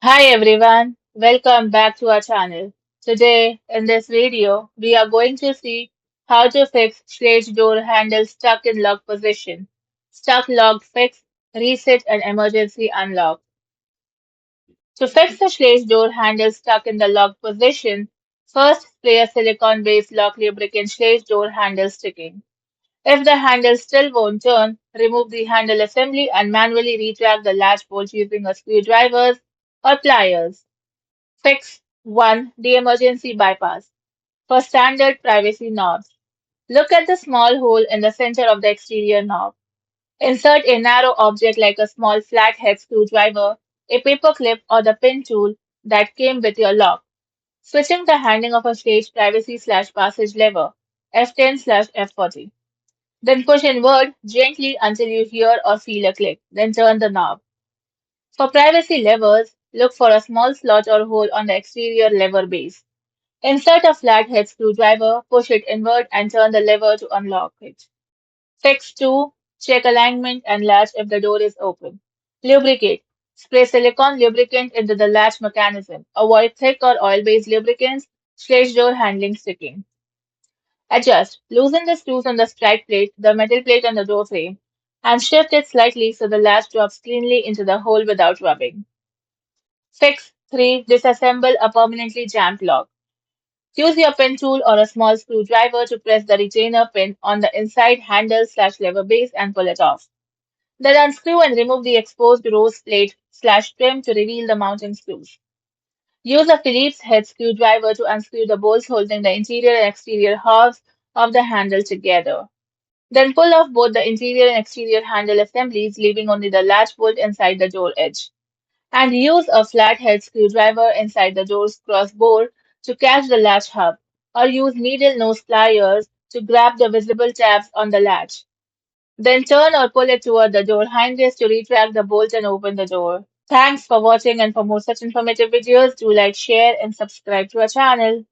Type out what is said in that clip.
Hi everyone, welcome back to our channel. Today in this video, we are going to see how to fix Schlage door handle stuck in lock position. Stuck lock fix, reset and emergency unlock. To fix the Schlage door handle stuck in the lock position, first spray a silicone-based lock lubricant Schlage door handle sticking. If the handle still won't turn, remove the handle assembly and manually retract the latch bolt using a screwdriver or pliers. Fix 1. The emergency bypass. For standard privacy knobs, look at the small hole in the center of the exterior knob. Insert a narrow object like a small flathead screwdriver, a paper clip, or the pin tool that came with your lock. Switching the handling of a stage privacy/passage lever, F10/F40. Then push inward gently until you hear or feel a click. Then turn the knob. For privacy levers, look for a small slot or hole on the exterior lever base. Insert a flathead screwdriver, push it inward, and turn the lever to unlock it. Fix 2. Check alignment and latch if the door is open. Lubricate. Spray silicone lubricant into the latch mechanism. Avoid thick or oil-based lubricants. Sledge door handling sticking. Adjust. Loosen the screws on the strike plate, the metal plate on the door frame, and shift it slightly so the latch drops cleanly into the hole without rubbing. Fix 3. Disassemble a permanently jammed lock. Use your pin tool or a small screwdriver to press the retainer pin on the inside handle/lever base and pull it off. Then unscrew and remove the exposed rose plate/trim to reveal the mounting screws. Use a Phillips head screwdriver to unscrew the bolts holding the interior and exterior halves of the handle together. Then pull off both the interior and exterior handle assemblies, leaving only the latch bolt inside the door edge. And use a flathead screwdriver inside the door's crossbar to catch the latch hub, or use needle nose pliers to grab the visible tabs on the latch. Then turn or pull it toward the door hindrest to retract the bolt and open the door. Thanks for watching, and for more such informative videos, do like, share and subscribe to our channel.